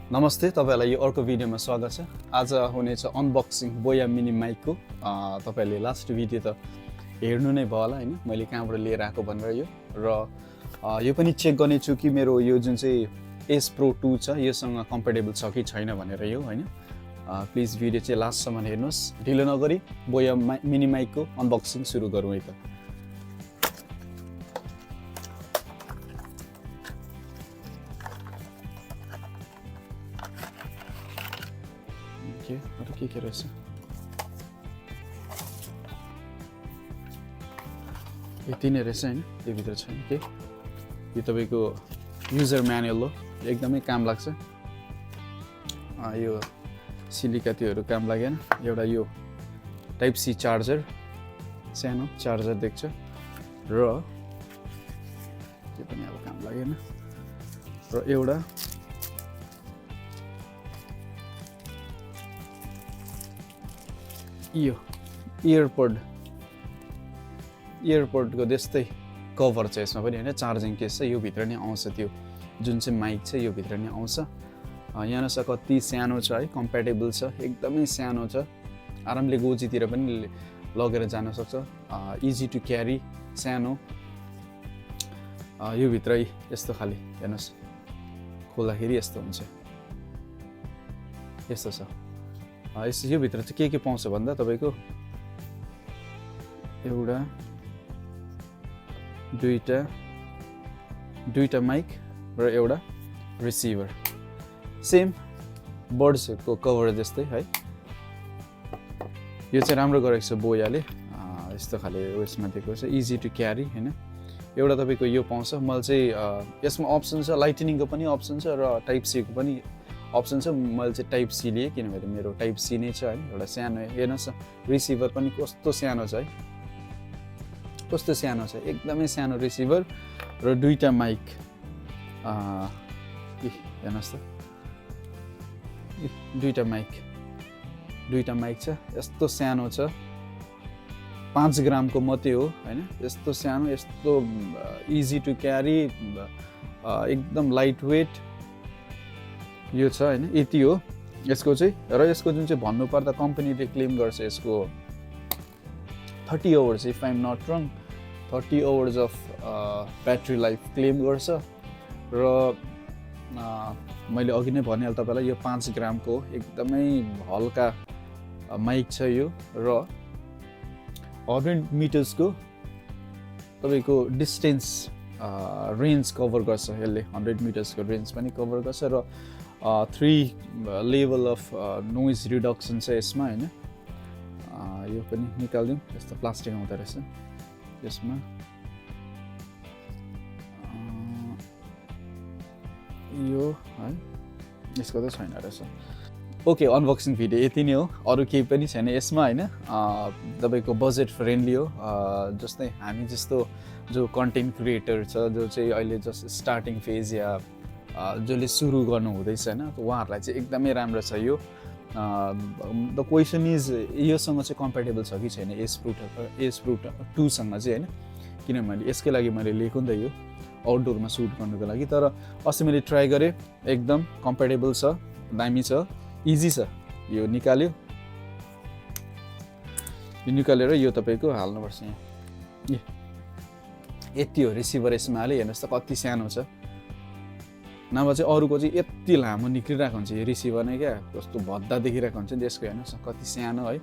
नमस्ते, तपाईहरुलाई यो अर्को भिडियोमा स्वागत छ। आज हुनेछ अनबक्सिङ बोया मिनी माइकको। तपाईहरुले लास्ट भिडियो त हेर्नु नै भयो होला हैन, मैले कहाँबाट लिएर आएको भनेर यो र यो पनि चेक गर्ने छु कि मेरो यो जुन चाहिँ एस प्रो 2 छ योसँग कम्प्याटेबल छ कि छैन भनेर यो हैन। प्लिज भिडियो चाहिँ लास्टसम्म हेर्नुस्। ढिलो नगरी बोया मिनी माइकको अनबक्सिङ सुरु गरौँ है त। के रहेछ यति नै रहेछ हैन, त्यो भित्र छैन के। यो तपाईको युजर म्यानुअल हो, एकदमै काम लाग्छ। यो सिलिका त्योहरू काम लागेन। एउटा यो टाइप सी चार्जर, सानो चार्जर देख्छ र त्यो पनि अब काम लागेन। र एउटा यो एयरपोर्टको त्यस्तै कभर छ यसमा पनि हैन, चार्जिङ केस छ। यो भित्र नै आउँछ त्यो जुन चाहिँ माइक छ, यो भित्र नै आउँछ। यहाँ नसा कति सानो छ है, कम्प्याटेबल छ, एकदमै सानो छ। आरामले गोजीतिर पनि लगेर जान सक्छ। इजी टु क्यारी, सानो। यो भित्रै यस्तो खाली हेर्नुस्, खोल्दाखेरि यस्तो हुन्छ, यस्तो छ। यो भित्र चाहिँ के पाउँछ भन्दा तपाईको एउटा दुईटा माइक र एउटा रिसिभर, सेम बर्ड्सको कभर जस्तै है। यो चाहिँ राम्रो गरेको छ बोयाले, यस्तो खाले उयसमा दिएको छ, इजी टु क्यारी हैन। एउटा तपाईको यो पाउँछ। मैले चाहिँ यसमा अप्सन छ, लाइटनिङको पनि अप्सन छ र टाइप सी को पनि अप्सन छ। मैले चाहिँ टाइप सी लिएँ किनभने मेरो टाइप सी नै छ हैन। एउटा सानो हेर्नुहोस्, रिसिभर पनि कस्तो सानो छ है, कस्तो सानो छ, एकदमै सानो रिसिभर र दुईटा माइक। हेर्नुहोस् त, दुईटा माइक छ, यस्तो सानो छ। 5 ग्रामको मात्रै हो हैन, यस्तो सानो, यस्तो इजी टु क्यारी, एकदम लाइट वेट यो छ हैन। यति हो यसको चाहिँ। र यसको जुन चाहिँ भन्नुपर्दा कम्पनीले क्लेम गर्छ यसको 30 hours, if I am not wrong, 30 hours of battery life claim गर्छ। र मैले अघि नै भनिहालेँ तपाईलाई, यो 5 ग्रामको एकदमै हल्का माइक छ यो। र 100 मिटर्सको तपाईको डिस्टेन्स रेन्ज कभर गर्छ यसले, 100 मिटर्सको रेन्ज पनि कभर गर्छ। र 3 लेभल अफ नोइज रिडक्सन छ यसमा हैन। यो पनि निकाल्दिउँ, यस्तो प्लास्टिक आउँदो रहेछ यसमा। यो है, यसको त छैन रहेछ। ओके, अनबक्सिङ भिडियो यति नै हो, अरू केही पनि छैन यसमा हैन। तपाईको बजेट फ्रेन्डली हो। जस्तै हामी जस्तो जो कन्टेन्ट क्रिएटर छ, जो चाहिँ अहिले जस्ट स्टार्टिङ फेज या जसले सुरु गर्नु हुँदैछ हैन, उहाँहरूलाई चाहिँ एकदमै राम्रो छ यो। द क्वेसन इज योसँग चाहिँ कम्प्याटेबल छ कि छैन एस प्रो 2 सँग चाहिँ हैन। किनभने यसकै लागि मैले लिएको नि त यो, आउटडोरमा सुट गर्नुको लागि। तर अस्ति मैले ट्राई गरेँ, एकदम कम्प्याटेबल छ, दामी छ, इजी छ। यो निकालेर यो तपाईको हाल्नुपर्छ यहाँ। यति हो रिसिभर यसमा हाले। हेर्नुहोस् त कति सानो छ, नभए चाहिँ अरूको चाहिँ यति लामो निक्लिरहेको हुन्छ यो रिसिभर नै क्या, कस्तो भद्दा देखिरहेको हुन्छ नि त्यसको। हेर्नुहोस् कति सानो है।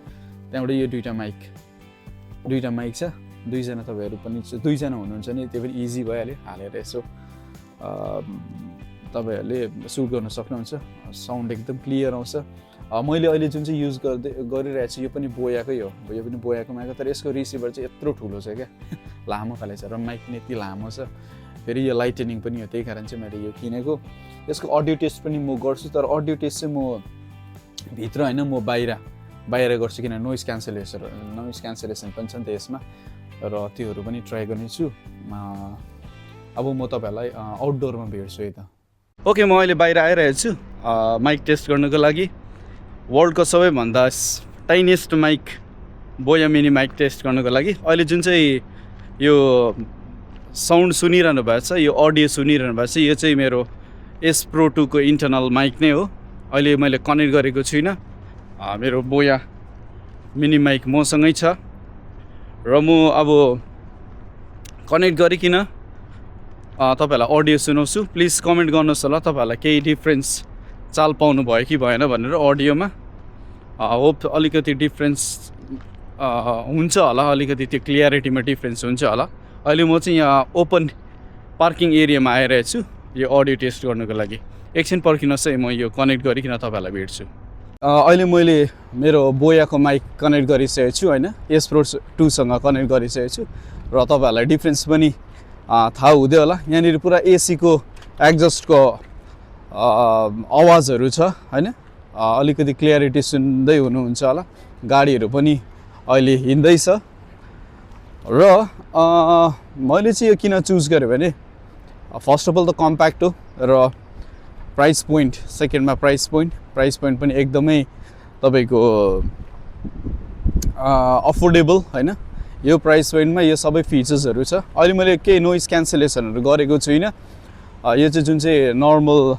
त्यहाँबाट यो दुईटा माइक छ। दुईजना तपाईँहरू पनि दुईजना हुनुहुन्छ नि, त्यो पनि इजी भइहाल्यो, हालेर यसो तपाईँहरूले सुट गर्न सक्नुहुन्छ। साउन्ड एकदम क्लियर आउँछ। मैले अहिले जुन चाहिँ युज गरिरहेको छु यो पनि बोयाकै हो, यो पनि बोयाको माइक हो। तर यसको रिसिभर चाहिँ यत्रो ठुलो छ क्या, लामो खाले छ, र माइक पनि यति लामो छ। फेरि यो लाइटनिङ पनि हो, त्यही कारण चाहिँ मैले यो किनेको। यसको अडियो टेस्ट पनि म गर्छु, तर अडियो टेस्ट चाहिँ म भित्र हैन, म बाहिर गर्छु, किन नोइज क्यान्सलेसन पनि छ नि त यसमा। र त्योहरू पनि ट्राई गर्नेछु। अब म तपाईहरुलाई आउटडोरमा भेट्छु है त। ओके, म अहिले बाहिर आइरहेको छु माइक टेस्ट गर्नको लागि। वर्ल्डको सबैभन्दा टाइनिएस्ट माइक बोया मिनी माइक टेस्ट गर्नको लागि। अहिले जुन चाहिँ यो साउन्ड सुनिरहनु भएको छ, यो अडियो सुनिरहनु भएको छ, यो चाहिँ मेरो एस प्रो 2 को इन्टरनल माइक नै हो। अहिले मैले कनेक्ट गरेको छुइनँ। मेरो बोया मिनी माइक मसँगै छ र म अब कनेक्ट गरिकन तपाईहरुलाई अडियो सुनाउँछु। प्लिज कमेन्ट गर्नुहोस् होला तपाईहरुलाई केही डिफरेन्स चाल पाउनु भयो कि भएन भनेर अडियोमा। होप अलिकति डिफरेन्स हुन्छ होला, अलिकति त्यो क्लियरिटीमा डिफरेन्स हुन्छ होला। अहिले म चाहिँ यहाँ ओपन पार्किङ एरियामा आइरहेको छु यो अडियो टेस्ट गर्नको लागि। एकछिन पर्खिनुहोस् है, म यो कनेक्ट गरिकन तपाईहरुलाई भेट्छु। अहिले मैले मेरो बोयाको माइक कनेक्ट गरिसकेको छु हैन, एस प्रो 2 सँग कनेक्ट गरिसकेको छु र तपाईहरुलाई डिफरेन्स पनि थाहा हुँदै होला। यहाँनिर पुरा एसी को एक्जस्टको आवाजहरू छ हैन, अलिकति क्लियरिटी सुन्दै हुनुहुन्छ होला। गाडीहरू पनि अहिले हिँड्दैछ र मैले चाहिँ यो किन चुज गरेँ भने फर्स्ट अफ अल त कम्प्याक्ट हो र प्राइस पोइन्ट, सेकेन्डमा प्राइस पोइन्ट पनि एकदमै तपाईको अफोर्डेबल हैन। यो प्राइस पोइन्टमा यो सबै फिचर्सहरू छ। अहिले मैले केही नोइज क्यान्सलेसनहरू गरेको छुइनँ। यो चाहिँ जुन चाहिँ नर्मल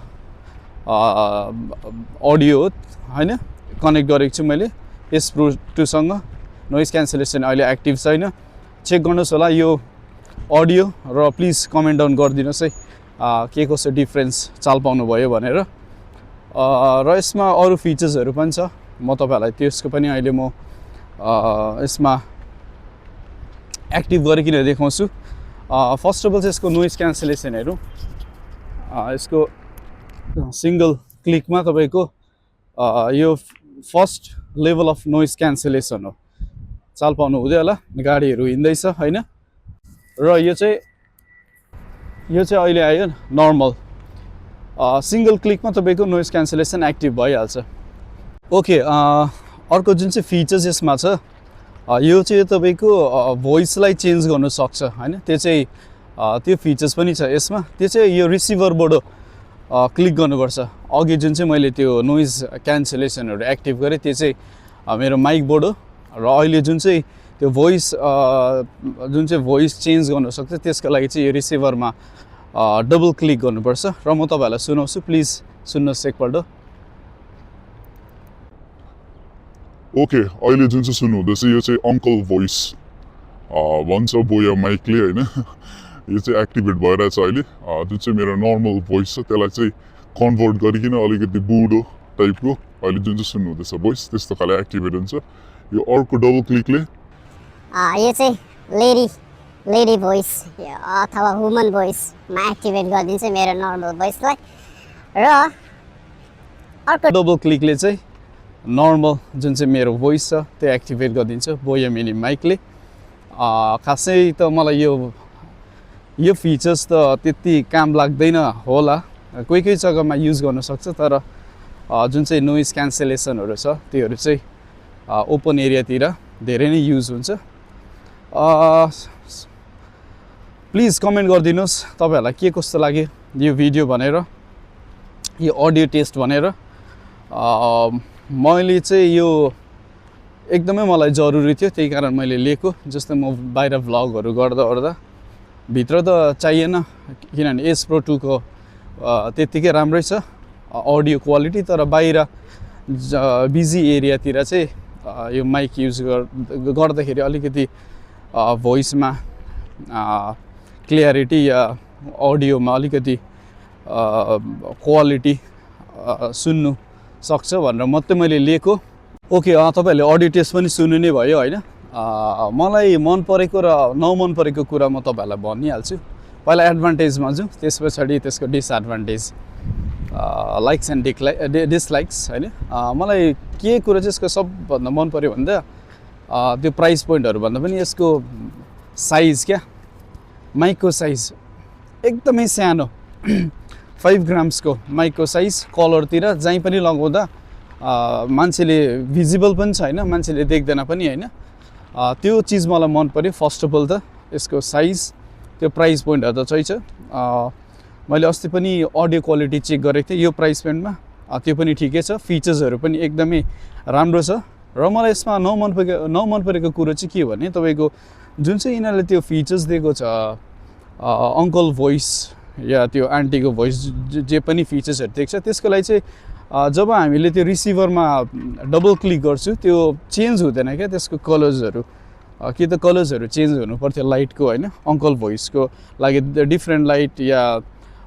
अडियो हो हैन, कनेक्ट गरेको छु मैले एस प्रो 2 सँग। नोइज क्यान्सलेसन अहिले एक्टिभ छैन, चेक गर्नुहोस् होला यो अडियो र प्लिज कमेन्ट डाउन गरिदिनुहोस् है के कसो डिफरेन्स चाल पाउनु भयो भनेर। र यसमा अरू फिचर्सहरू पनि छ, म तपाईहरुलाई त्यसको पनि अहिले म यसमा एक्टिभ गरिकन देखाउँछु। फर्स्ट अफ अल चाहिँ यसको नोइज क्यान्सलेसन हेरौँ। यसको सिंगल क्लिकमा तपाईको यो first level of noise cancellation हो, चाल पाउनु हुँदै होला। गाडीहरू हिँड्दैछ हैन र यो चाहिँ अहिले आयो नर्मल। सिंगल क्लिकमा तपाईको नोइज क्यान्सलेसन एक्टिभ भइहाल्छ। ओके, अर्को जुन चाहिँ फिचर्स यसमा छ यो चाहिँ तपाईको भोइसलाई चेन्ज गर्न सक्छ हैन, त्यो चाहिँ त्यो फिचर्स पनि छ यसमा। त्यो चाहिँ यो रिसिभरबाट क्लिक गर्नुपर्छ। अघि जुन चाहिँ मैले त्यो नोइज क्यान्सलेसनहरू एक्टिभ गरेँ त्यो चाहिँ मेरो माइकबाट हो र अहिले जुन चाहिँ त्यो भोइस चेन्ज गर्न सक्छ त्यसको लागि चाहिँ यो रिसिभरमा डबल क्लिक गर्नुपर्छ र म तपाईहरुलाई सुनाउँछु। प्लिज सुन्नुहोस् एकपल्ट। ओके, अहिले जुन चाहिँ सुन्नुहुँदैछ यो चाहिँ अङ्कल भोइस भन्छ बोया माइकले हैन। यो चाहिँ एक्टिभेट भइरहेछ अहिले। जुन चाहिँ मेरो नर्मल भोइस छ त्यसलाई चाहिँ कन्भर्ट गरिकन अलिकति बुडो टाइपको अहिले जुन चाहिँ सुन्नुहुँदैछ भोइस त्यस्तो खाले एक्टिभेट हुन्छ। यो अर्को डबल क्लिकले यो चाहिँ लेडी भोइस अथवा वुमन भोइसमा एक्टिभेट गरिदिन्छ मेरो नर्मल भोइसलाई। र अर्को डबल क्लिकले चाहिँ नर्मल जुन चाहिँ मेरो भोइस छ त्यो एक्टिभेट गरिदिन्छ बोया मिनी माइकले। खासै त मलाई यो फिचर्स त त्यति काम लाग्दैन होला, कोही जग्गामा युज गर्न सक्छ, तर जुन चाहिँ नोइज क्यान्सलेसनहरू छ त्योहरू चाहिँ ओपन एरियातिर धेरै नै युज हुन्छ। प्लिज कमेन्ट गरिदिनुहोस् तपाईहरुलाई के कस्तो लाग्यो यो भिडियो भनेर, यो अडियो टेस्ट भनेर। मैले चाहिँ यो एकदमै मलाई जरुरी थियो, त्यही कारण मैले लिएको। जस्तै म बाहिर भ्लगहरू गर्दा भित्र त चाहिएन किनभने एस प्रो 2 को त्यतिकै राम्रै छ अडियो क्वालिटी, तर बाहिर बिजी एरियातिर चाहिँ यो माइक युज गर्दाखेरि अलिकति भोइसमा क्लियरिटी या अडियोमा अलिकति क्वालिटी सुन्नु सक्छ भनेर मात्रै मैले लिएको। ओके, तपाईहरुले अडियो टेस्ट पनि सुन्नु नै भयो हैन। मलाई मन परेको र नमन परेको कुरा म तपाईहरुलाई भनिहाल्छु। पहिला एडभान्टेजमा जाउँ, त्यसपछि त्यसको डिसएडभान्टेज, लाइक्स एन्ड डिसलाइक्स हैन। मलाई के कुरा चाहिँ यसको सबभन्दा मन पर्यो भन्दा त्यो प्राइस पोइन्टहरु भन्दा पनि यसको साइज, क्या माइकको साइज एकदमै सानो 5 ग्राम्सको माइकको साइज, कलरतिर जहीँ पनि लगाउँदा मान्छेले भिजिबल पनि छैन, मान्छेले देख्दैन पनि हैन। त्यो चिज मलाई मन पर्यो। फर्स्ट अफ अल त यसको साइज, त्यो प्राइस पोइन्टहरु त छैछ। मैले अस्ति पनि अडियो क्वालिटी चेक गरेको थिएँ यो प्राइस पोइन्टमा, त्यो पनि ठिकै छ। फिचर्सहरु पनि एकदमै राम्रो छ र मलाई यसमा नमन परेको कुरा चाहिँ के भने तपाईको जुन चाहिँ यिनीहरूले त्यो फिचर्स दिएको छ अङ्कल भोइस या त्यो आन्टीको भोइस जे पनि फिचर्सहरू देख्छ त्यसको लागि चाहिँ जब हामीले त्यो रिसिभरमा डबल क्लिक गर्छु त्यो चेन्ज हुँदैन क्या त्यसको कलर्सहरू कि त कलर्सहरू चेन्ज हुनु पर्थ्यो लाइटको होइन अङ्कल भोइसको लागि डिफ्रेन्ट लाइट या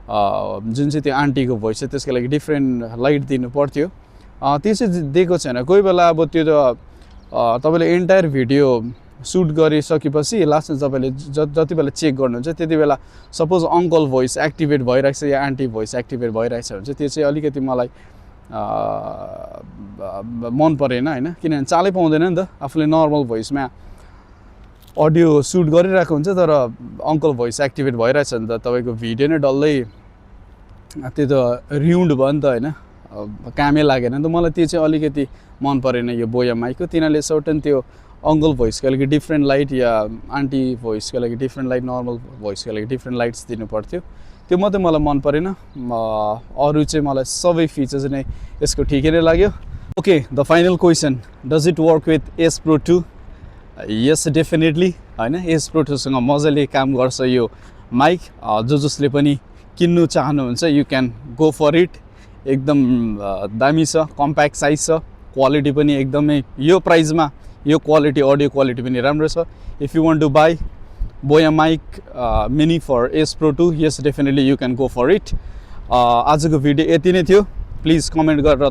जुन चाहिँ त्यो आन्टीको भोइस छ त्यसको लागि डिफ्रेन्ट लाइट दिनु पर्थ्यो त्यो चाहिँ दिएको छैन कोही बेला अब त्यो त तपाईँले एन्टायर भिडियो सुट गरिसकेपछि लास्टमा तपाईँले जति बेला चेक गर्नुहुन्छ त्यति बेला सपोज अङ्कल भोइस एक्टिभेट भइरहेको छ या आन्टी भोइस एक्टिभेट भइरहेको छ भने चाहिँ त्यो चाहिँ अलिकति मलाई मन परेन होइन किनभने चालै पाउँदैन नि त आफूले नर्मल भोइसमा अडियो सुट गरिरहेको हुन्छ तर अङ्कल भोइस एक्टिभेट भइरहेछ भने त तपाईँको भिडियो नै डल्लै त्यो त रिउन्ड भयो नि त होइन कामै लागेन नि त मलाई त्यो चाहिँ अलिकति मन परेन यो बोया माइकको तिनीहरूले सर्टन त्यो अङ्कल भोइसको लागि डिफ्रेन्ट लाइट या आन्टी भोइसको लागि डिफ्रेन्ट लाइट नर्मल भोइसको लागि डिफ्रेन्ट लाइट्स दिनु पर्थ्यो त्यो मात्रै मलाई मन परेन अरू चाहिँ मलाई सबै फिचर्स नै यसको ठिकै नै लाग्यो okay the final question does it work with S Pro 2 yes definitely होइन एस प्रो 2सँग मजाले काम गर्छ यो माइक जसले पनि किन्नु चाहनुहुन्छ you can go for it एकदम दामी छ कम्प्याक्ट साइज छ क्वालिटी पनि एकदमै यो प्राइसमा यो क्वालिटी अडियो क्वालिटी पनि राम्रो छ if you want to buy Boya mic mini for S Pro 2 yes definitely you can go for it आजको भिडियो यति नै थियो प्लिज कमेन्ट गरेर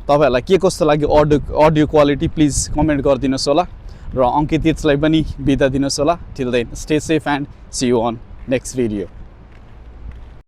तपाईँहरूलाई के कस्तो लाग्यो अडियो क्वालिटी प्लिज कमेन्ट गरिदिनुहोस् होला र अङ्कित तिजलाई पनि बिदा दिनुहोस् होला till then stay safe and see you on next video